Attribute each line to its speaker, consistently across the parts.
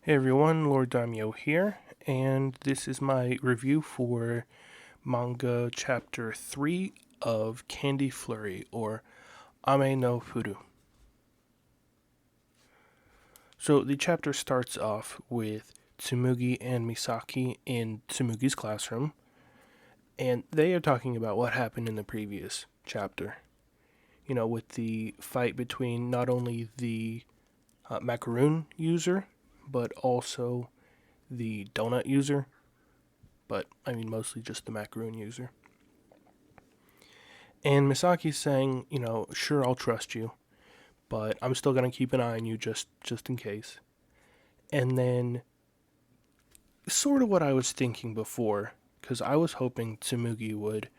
Speaker 1: Hey everyone, Lord Daimyo here, and this is my review for manga chapter 3 of Candy Flurry, or Ame no Furu. So the chapter starts off with Tsumugi and Misaki in Tsumugi's classroom, and they are talking about what happened in the previous chapter. With the fight between not only the macaroon user, but also the donut user, but I mean mostly just the macaroon user. And Misaki's saying, sure, I'll trust you, but I'm still gonna keep an eye on you just in case. And then, sort of what I was thinking before, because I was hoping Tsumugi would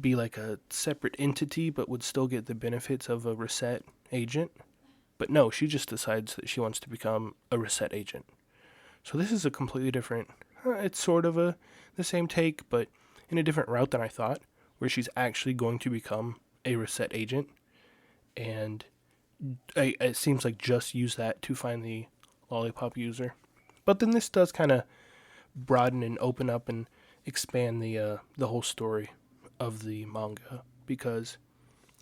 Speaker 1: be like a separate entity, but would still get the benefits of a reset agent. But no, she just decides that she wants to become a reset agent. So this is a completely different. It's sort of the same take, but in a different route than I thought, where she's actually going to become a reset agent, and it seems like just use that to find the lollipop user. But then this does kind of broaden and open up and expand the whole story of the manga, because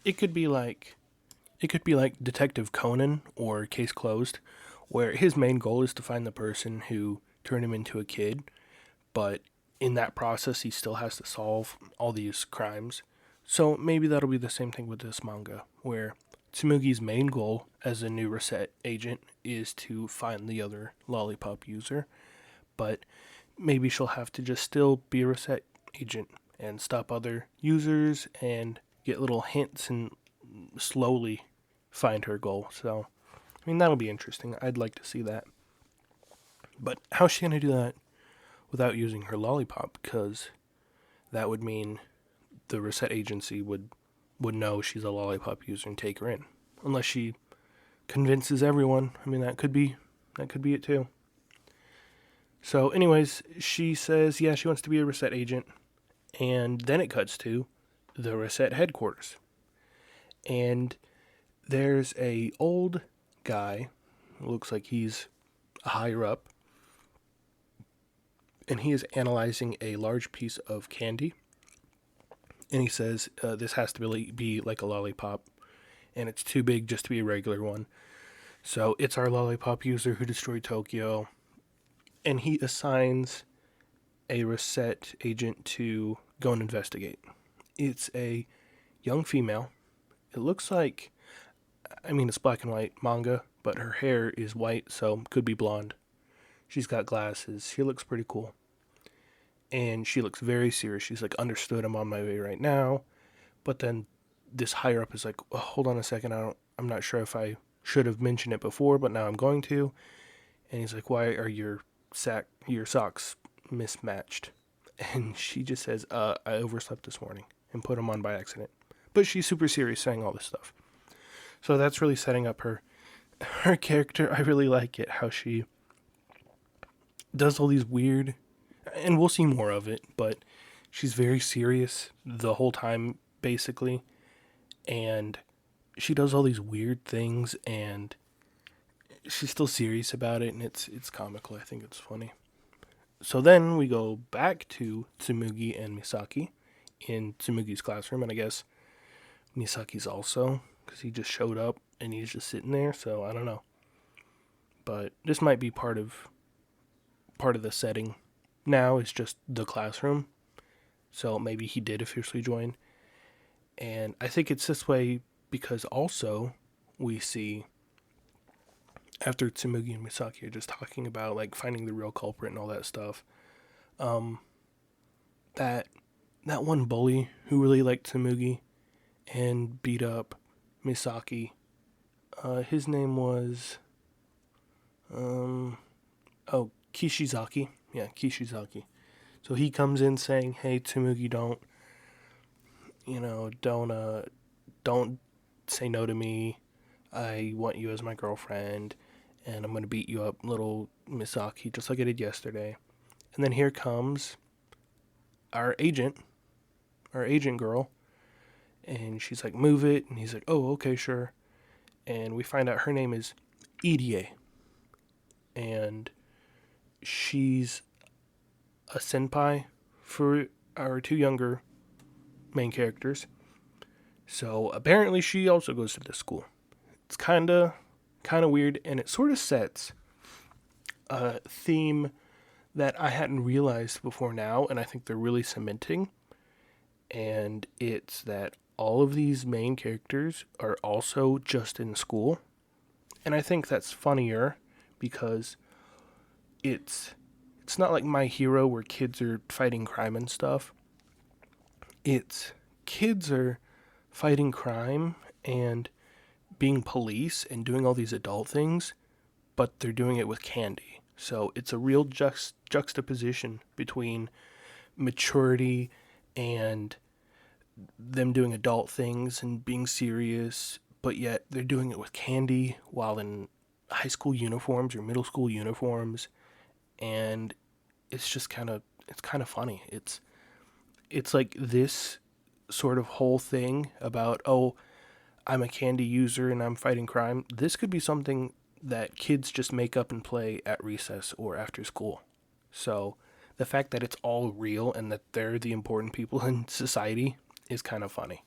Speaker 1: it could be like Detective Conan or Case Closed, where his main goal is to find the person who turned him into a kid, but in that process he still has to solve all these crimes. So maybe that'll be the same thing with this manga, where Tsumugi's main goal as a new reset agent is to find the other lollipop user, but maybe she'll have to just still be a reset agent and stop other users and get little hints and slowly find her goal. So, I mean, that'll be interesting. I'd like to see that. But how's she going to do that without using her lollipop? Because that would mean the reset agency would know she's a lollipop user and take her in. Unless she convinces everyone. I mean, that could be it too. So, anyways, she says, yeah, she wants to be a reset agent. And then it cuts to the reset headquarters. And there's a old guy, looks like he's higher up, and he is analyzing a large piece of candy. And he says, this has to really be like a lollipop, and it's too big just to be a regular one. So it's our lollipop user who destroyed Tokyo. And he assigns a reset agent to go and investigate. It's a young female. It looks like, I mean, it's black and white manga, but her hair is white, so could be blonde. She's got glasses. She looks pretty cool. And she looks very serious. She's like, understood, I'm on my way right now. But then this higher up is like, oh, hold on a second, I'm not sure if I should have mentioned it before, but now I'm going to. And he's like, why are your socks mismatched? And she just says, I overslept this morning and put them on by accident. But she's super serious saying all this stuff. So that's really setting up her character. I really like it, how she does all these weird, and we'll see more of it, but she's very serious the whole time, basically. And she does all these weird things, and she's still serious about it, and it's comical. I think it's funny. So then we go back to Tsumugi and Misaki in Tsumugi's classroom, and I guess Misaki's also, because he just showed up and he's just sitting there, so I don't know. But this might be part of the setting now, is just the classroom. So maybe he did officially join. And I think it's this way because also we see, after Tsumugi and Misaki are just talking about like finding the real culprit and all that stuff, that one bully who really liked Tsumugi and beat up Misaki, his name was Kishizaki. Yeah, Kishizaki. So he comes in saying, "Hey, Tsumugi, don't say no to me. I want you as my girlfriend, and I'm gonna beat you up, little Misaki, just like I did yesterday." And then here comes our agent girl, and she's like, "Move it," and he's like, "Oh, okay, sure." And we find out her name is Irie, and she's a senpai for our two younger main characters. So apparently she also goes to this school. It's kind of weird, and it sort of sets a theme that I hadn't realized before now, and I think they're really cementing. And it's that all of these main characters are also just in school. And I think that's funnier because it's not like My Hero where kids are fighting crime and stuff. It's kids are fighting crime and being police and doing all these adult things, but they're doing it with candy. So it's a real juxtaposition between maturity and them doing adult things and being serious, but yet they're doing it with candy while in high school uniforms or middle school uniforms, and it's kind of funny. It's like this sort of whole thing about, oh, I'm a candy user and I'm fighting crime. This could be something that kids just make up and play at recess or after school. So the fact that it's all real and that they're the important people in society is kind of funny.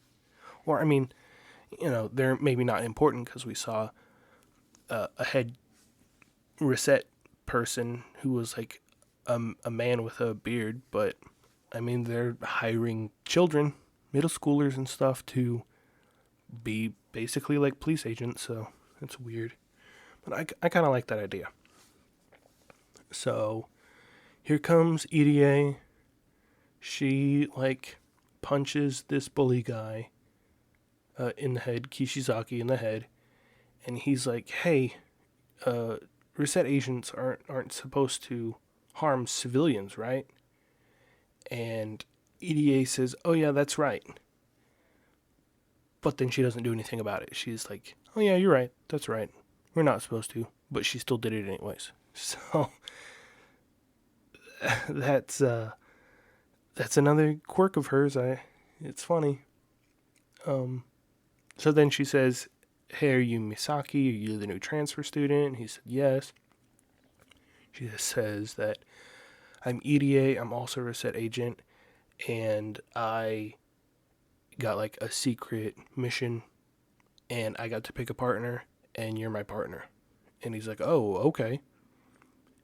Speaker 1: Or, I mean, they're maybe not important because we saw a head reset person who was like a man with a beard, but I mean, they're hiring children, middle schoolers and stuff, to be basically like police agents, so it's weird. But I kind of like that idea. So here comes Irie. She punches this bully guy in the head, Kishizaki in the head, and he's like, "Hey, reset agents aren't supposed to harm civilians, right?" And Irie says, "Oh yeah, that's right." But then she doesn't do anything about it. She's like, "Oh yeah, you're right. That's right. We're not supposed to." But she still did it anyways. So that's another quirk of hers. It's funny. So then she says, "Hey, are you Misaki? Are you the new transfer student?" And he said, "Yes." She just says that, "I'm Irie. I'm also a reset agent, and I got like a secret mission, and I got to pick a partner, and you're my partner." And he's like, "Oh, okay."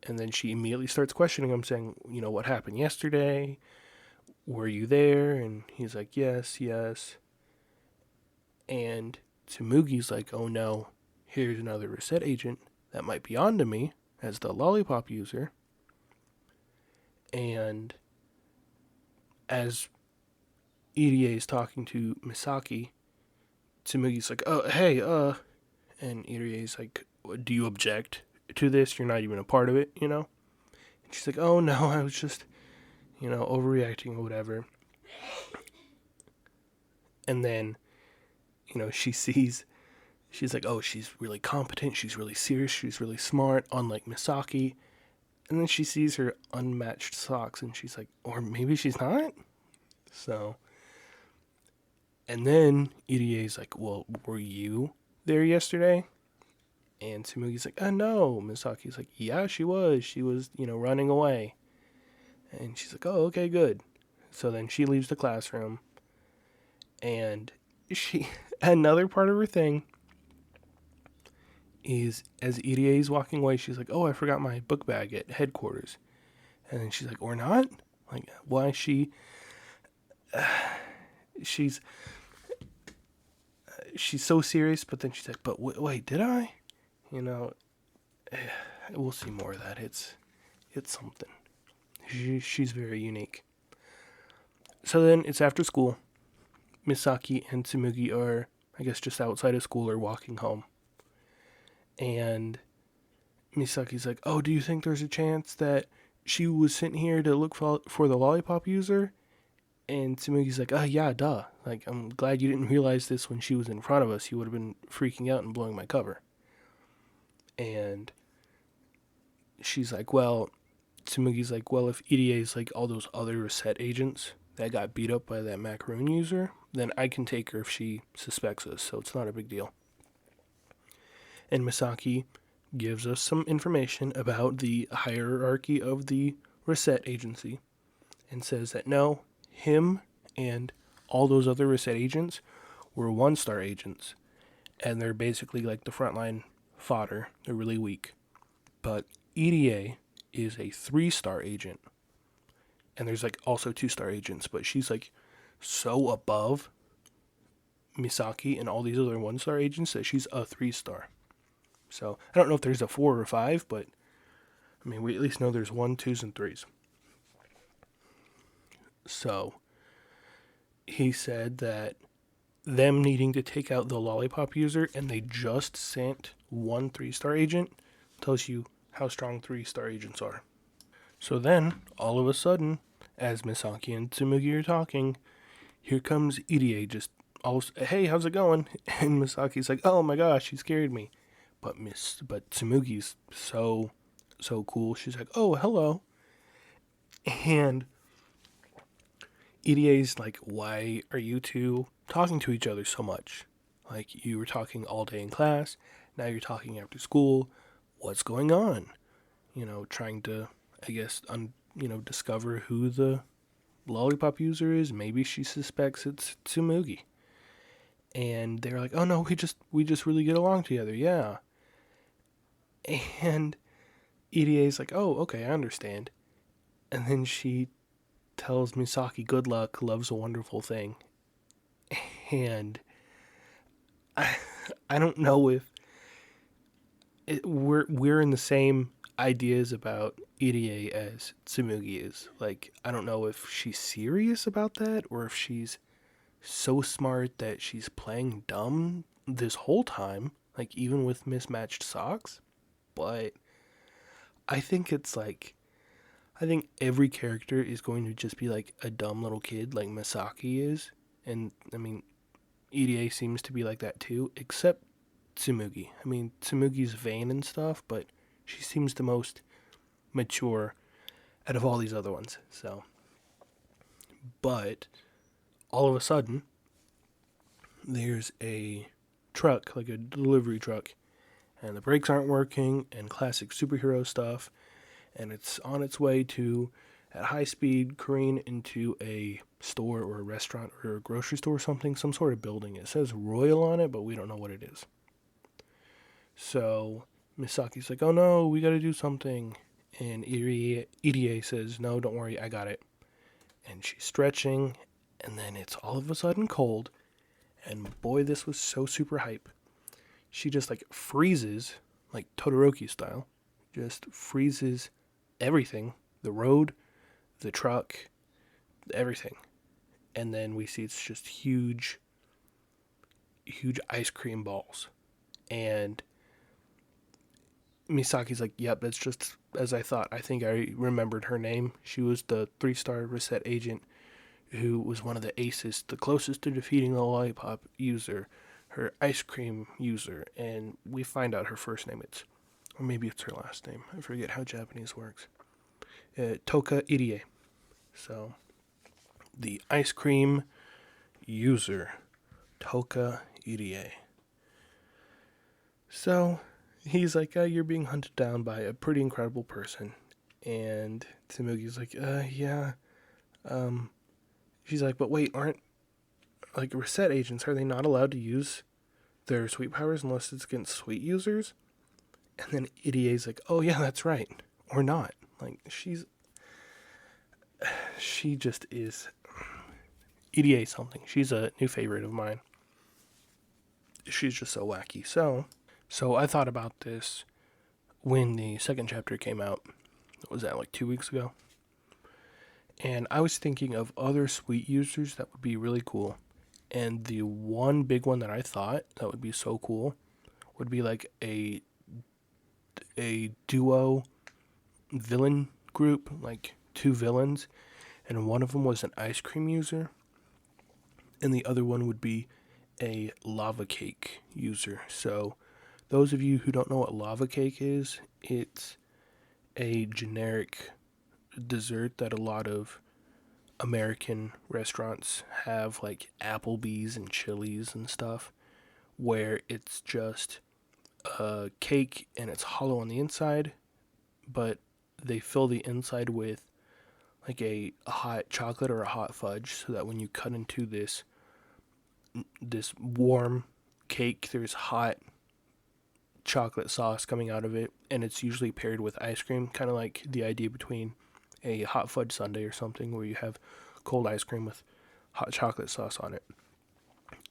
Speaker 1: And then she immediately starts questioning him, saying, "What happened yesterday? Were you there?" And he's like, "Yes, yes." And Tsumugi's like, "Oh no, here's another reset agent that might be onto me as the lollipop user." And as Irie is talking to Misaki, Tsumugi's like, "Oh, hey, and Irie's like, "Do you object to this? You're not even a part of it, And she's like, "Oh no, I was just, overreacting or whatever." And then, she's like, "Oh, she's really competent, she's really serious, she's really smart, unlike Misaki." And then she sees her unmatched socks and she's like, "Or maybe she's not?" So, and then Irie's like, "Well, were you there yesterday?" And Tsumugi's like, "No." Misaki's like, "Yeah, she was. She was, running away." And she's like, "Oh, okay, good." So then she leaves the classroom. And another part of her thing is as Irie's walking away, she's like, "Oh, I forgot my book bag at headquarters." And then she's like, "Or not?" Like, why she's so serious, but then she's like, "But wait, did I?" We'll see more of that. It's something. She's very unique. So then it's after school. Misaki and Tsumugi are, I guess, just outside of school or walking home. And Misaki's like, "Oh, do you think there's a chance that she was sent here to look for the lollipop user?" And Tsumugi's like, "Oh, yeah, duh. Like, I'm glad you didn't realize this when she was in front of us. You would have been freaking out and blowing my cover." And she's like, Tsumugi's like, "Well, if Irie's like all those other reset agents that got beat up by that macaroon user, then I can take her if she suspects us, so it's not a big deal." And Misaki gives us some information about the hierarchy of the Reset Agency and says that no, him and all those other Reset agents were 1-star agents, and they're basically like the frontline fodder. They're really weak. But Irie is a 3-star agent, and there's like also 2-star agents, but she's like so above Misaki and all these other 1-star agents that she's a 3-star. So I don't know if there's a 4 or 5, but I mean, we at least know there's 1, 2s, and 3s. So he said that them needing to take out the lollipop user, and they just sent 1 3-star agent, tells you how strong 3-star agents are. So then, all of a sudden, as Misaki and Tsumugi are talking, here comes Irie just hey, how's it going? And Misaki's like, oh my gosh, he scared me. But Tsumugi's so cool. She's like, oh, hello. And Irie's like, why are you two talking to each other so much? Like, you were talking all day in class, now you're talking after school. What's going on? Trying to, I guess, discover who the lollipop user is. Maybe she suspects it's Tsumugi. And they're like, oh no, we just really get along together, yeah. And Irie's like, oh, okay, I understand. And then she tells Misaki, good luck, love's a wonderful thing. And I don't know if we're in the same ideas about Irie as Tsumugi is. Like, I don't know if she's serious about that or if she's so smart that she's playing dumb this whole time, like even with mismatched socks. But I think I think every character is going to just be like a dumb little kid like Misaki is. And I mean, Irie seems to be like that too, except Tsumugi. I mean, Tsumugi's vain and stuff, but she seems the most mature out of all these other ones. So, but all of a sudden, there's a truck, like a delivery truck, and the brakes aren't working, and classic superhero stuff, and it's on its way to, at high speed, careen into a store or a restaurant or a grocery store or something, some sort of building. It says Royal on it, but we don't know what it is. So Misaki's like, oh no, we gotta do something. And Irie says, no, don't worry, I got it. And she's stretching, and then it's all of a sudden cold. And boy, this was so super hype. She just like freezes, like Todoroki style, just freezes everything, the road, the truck, everything. And then we see it's just huge ice cream balls. And Misaki's like, yep, that's just as I thought. I think I remembered her name. She was the 3-star Reset agent who was one of the aces, the closest to defeating the lollipop user, her ice cream user. And we find out her first name. Or maybe it's her last name. I forget how Japanese works. Toka Irie. So, the ice cream user, Toka Irie. So, he's like, you're being hunted down by a pretty incredible person. And Tsumugi's like, yeah. She's like, but wait, aren't, like, Reset agents, are they not allowed to use their sweet powers unless it's against sweet users? And then Irie's like, oh yeah, that's right. Or not. Like, she just is Irie something. She's a new favorite of mine. She's just so wacky. So I thought about this when the second chapter came out. What was that, like 2 weeks ago? And I was thinking of other sweet users that would be really cool. And the one big one that I thought that would be so cool would be like a duo villain group, like 2 villains, and one of them was an ice cream user, and the other one would be a lava cake user. So those of you who don't know what lava cake is, it's a generic dessert that a lot of American restaurants have, like Applebee's and Chili's and stuff, where it's just a cake and it's hollow on the inside, but they fill the inside with like a hot chocolate or a hot fudge, so that when you cut into this warm cake, there's hot chocolate sauce coming out of it, and it's usually paired with ice cream, kind of like the idea between a hot fudge sundae or something, where you have cold ice cream with hot chocolate sauce on it.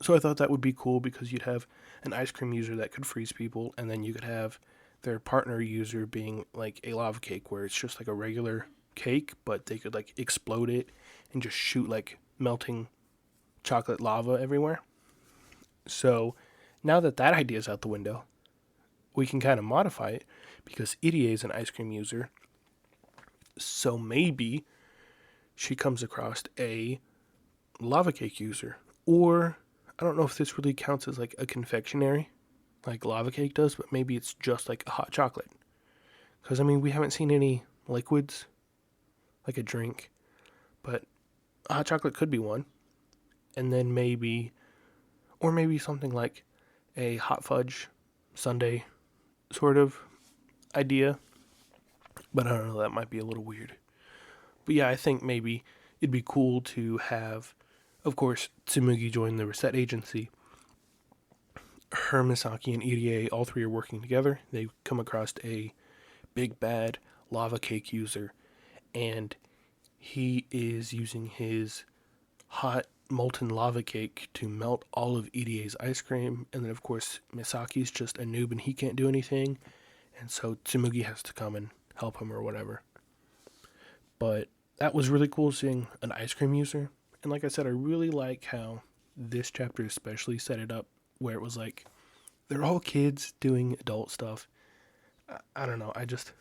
Speaker 1: So I thought that would be cool because you'd have an ice cream user that could freeze people, and then you could have their partner user being like a lava cake, where it's just like a regular cake, but they could like explode it and just shoot like melting chocolate lava everywhere. So now that that idea is out the window, we can kind of modify it because Irie is an ice cream user. So maybe she comes across a lava cake user. Or I don't know if this really counts as like a confectionery, like lava cake does, but maybe it's just like a hot chocolate. Because I mean, we haven't seen any liquids, like a drink, but hot chocolate could be one. And then maybe, or maybe something like a hot fudge sundae sort of idea. But I don't know, that might be a little weird. But yeah, I think maybe it'd be cool to have, of course, Tsumugi join the reset agency. Her, Misaki, and Irie, all three are working together. They come across a big bad lava cake user, and he is using his hot molten lava cake to melt all of Irie's ice cream. And then, of course, Misaki's just a noob and he can't do anything. And so Tsumugi has to come and help him or whatever. But that was really cool seeing an ice cream user. And like I said, I really like how this chapter especially set it up where it was like they're all kids doing adult stuff. I don't know. I just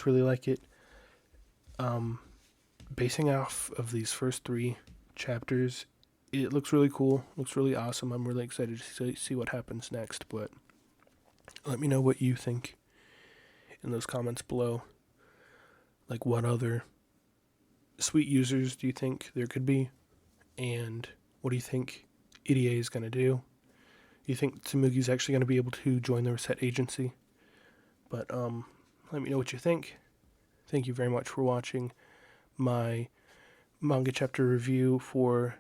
Speaker 1: really like it. Basing off of these first 3 chapters, it looks really cool. Looks really awesome. I'm really excited to see what happens next. But let me know what you think in those comments below. Like, what other sweet users do you think there could be? And what do you think Irie is going to do? Do you think Tsumugi's actually going to be able to join the reset agency? But let me know what you think. Thank you very much for watching my manga chapter review or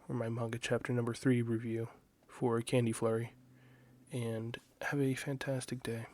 Speaker 1: my manga chapter number 3 review for Candy Flurry. And have a fantastic day.